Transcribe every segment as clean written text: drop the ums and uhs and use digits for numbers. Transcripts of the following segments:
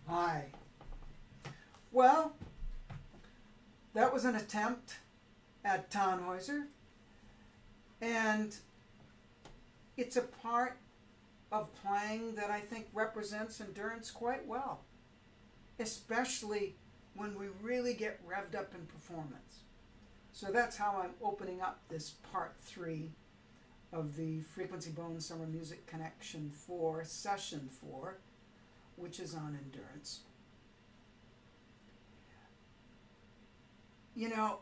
Hi. Well, that was an attempt at Tannhäuser, and it's a part of playing that I think represents endurance quite well, especially when we really get revved up in performance. So that's how I'm opening up this part 3 of the Frequency Bone Summer Music Connection 4, Session 4, which is on endurance. You know,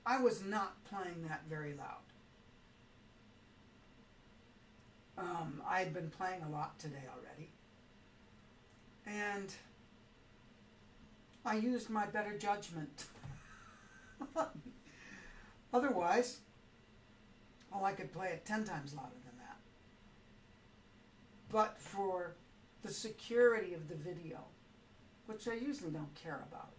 I was not playing that very loud. I had been playing a lot today already, and I used my better judgment. Otherwise, I could play it 10 times louder than that. But for the security of the video, which I usually don't care about,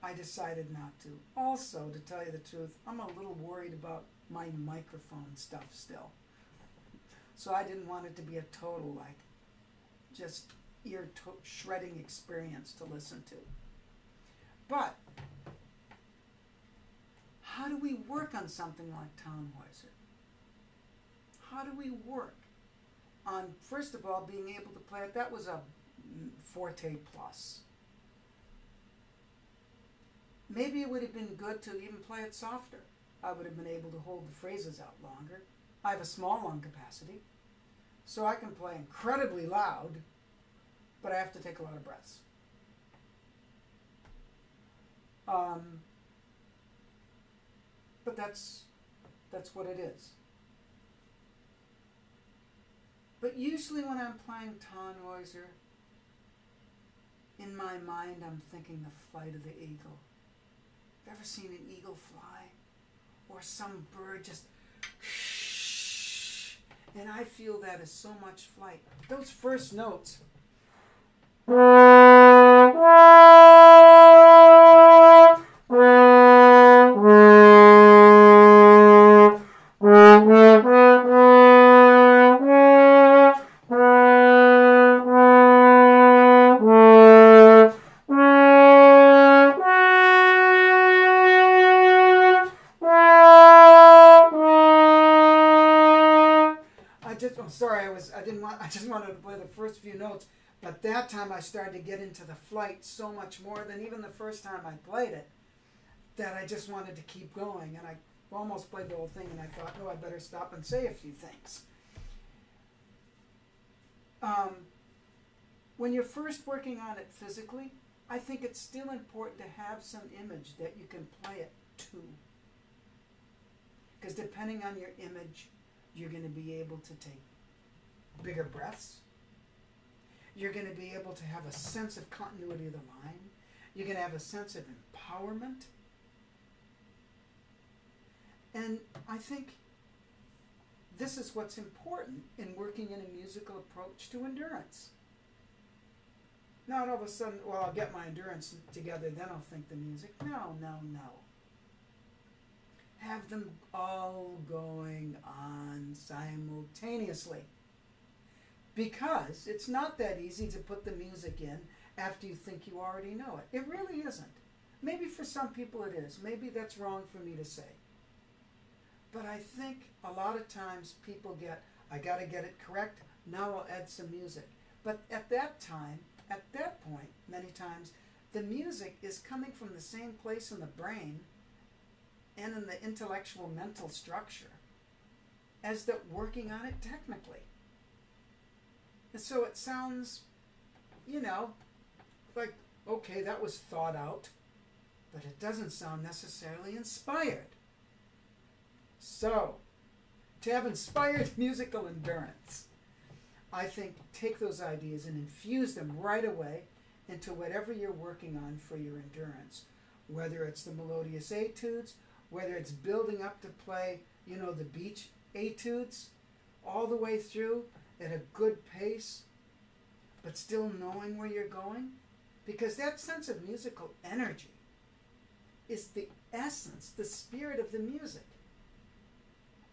I decided not to. Also, to tell you the truth, I'm a little worried about my microphone stuff still. So I didn't want it to be a total, just ear-shredding experience to listen to. But how do we work on something like Tannhäuser? How do we work on, first of all, being able to play it? That was a forte plus. Maybe it would have been good to even play it softer. I would have been able to hold the phrases out longer. I have a small lung capacity, so I can play incredibly loud, but I have to take a lot of breaths. But that's what it is. But usually when I'm playing Tannhäuser, in my mind I'm thinking the flight of the eagle. Have you ever seen an eagle fly? Or some bird just shh, and I feel that is so much flight. Those first notes. I just wanted to play the first few notes, but that time I started to get into the flight so much more than even the first time I played it, that I just wanted to keep going, and I almost played the whole thing, and I thought, no, I better stop and say a few things. When you're first working on it physically, I think it's still important to have some image that you can play it to. Because depending on your image, you're going to be able to take bigger breaths. You're going to be able to have a sense of continuity of the line. You're going to have a sense of empowerment. And I think this is what's important in working in a musical approach to endurance. Not all of a sudden, well, I'll get my endurance together, then I'll think the music. No, no, no. Have them all going on simultaneously. Because it's not that easy to put the music in after you think you already know it. It really isn't. Maybe for some people it is. Maybe that's wrong for me to say. But I think a lot of times people get, I got to get it correct, now I'll add some music. But at that time, at that point, many times, the music is coming from the same place in the brain and in the intellectual mental structure as the working on it technically. And so it sounds, you know, like, okay, that was thought out, but it doesn't sound necessarily inspired. So, to have inspired musical endurance, I think take those ideas and infuse them right away into whatever you're working on for your endurance. Whether it's the melodious etudes, whether it's building up to play, you know, the beach etudes, all the way through at a good pace, but still knowing where you're going. Because that sense of musical energy is the essence, the spirit of the music.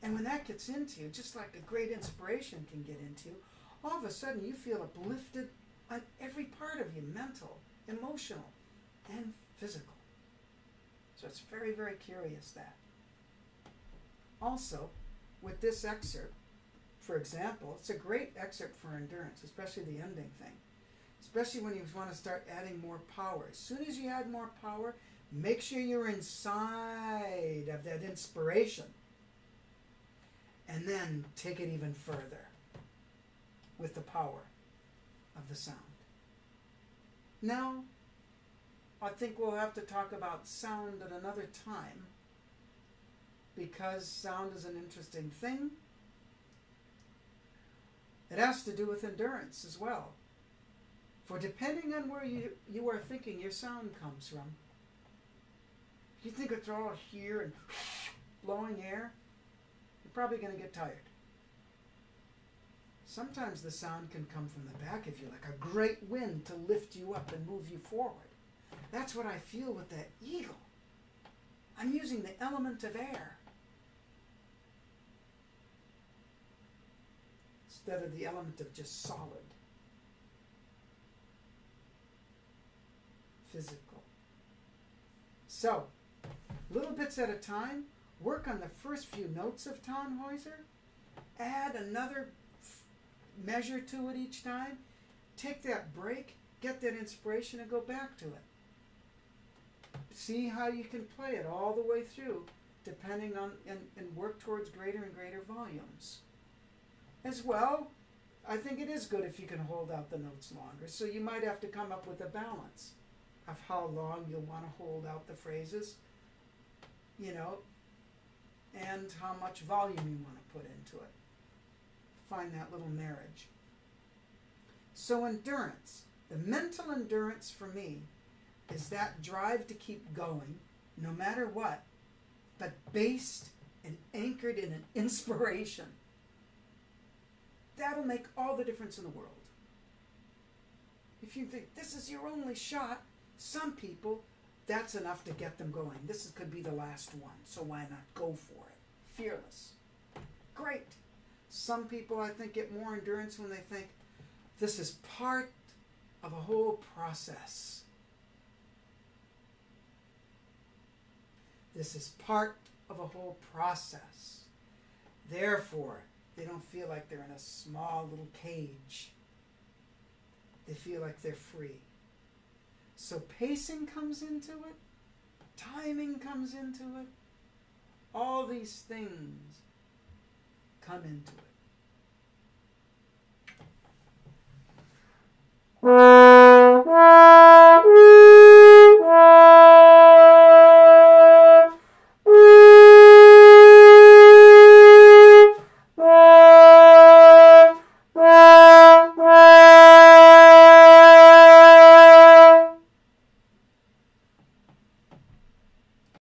And when that gets into you, just like a great inspiration can get into you, all of a sudden you feel uplifted on every emotional and physical. So it's very, very curious that. Also, with this excerpt, for example, it's a great excerpt for endurance, especially the ending thing. Especially when you want to start adding more power. As soon as you add more power, make sure you're inside of that inspiration. And then take it even further with the power of the sound. Now, I think we'll have to talk about sound at another time, because sound is an interesting thing. It has to do with endurance as well. For depending on where you are thinking your sound comes from, if you think it's all here and blowing air, you're probably going to get tired. Sometimes the sound can come from the back of you, like a great wind to lift you up and move you forward. That's what I feel with that eagle. I'm using the element of air instead of the element of just solid, physical. So, little bits at a time, work on the first few notes of Tannhäuser, add another measure to it each time, take that break, get that inspiration, and go back to it. See how you can play it all the way through, depending on, and work towards greater and greater volumes. As well, I think it is good if you can hold out the notes longer, so you might have to come up with a balance of how long you'll want to hold out the phrases, you know, and how much volume you want to put into it. Find that little marriage. So endurance, the mental endurance for me is that drive to keep going no matter what, but based and anchored in an inspiration. That'll make all the difference in the world. If you think this is your only shot, some people, that's enough to get them going. This could be the last one, so why not go for it? Fearless. Great. Some people, I think, get more endurance when they think this is part of a whole process. This is part of a whole process. Therefore, they don't feel like they're in a small little cage. They feel like they're free. So pacing comes into it. Timing comes into it. All these things come into it.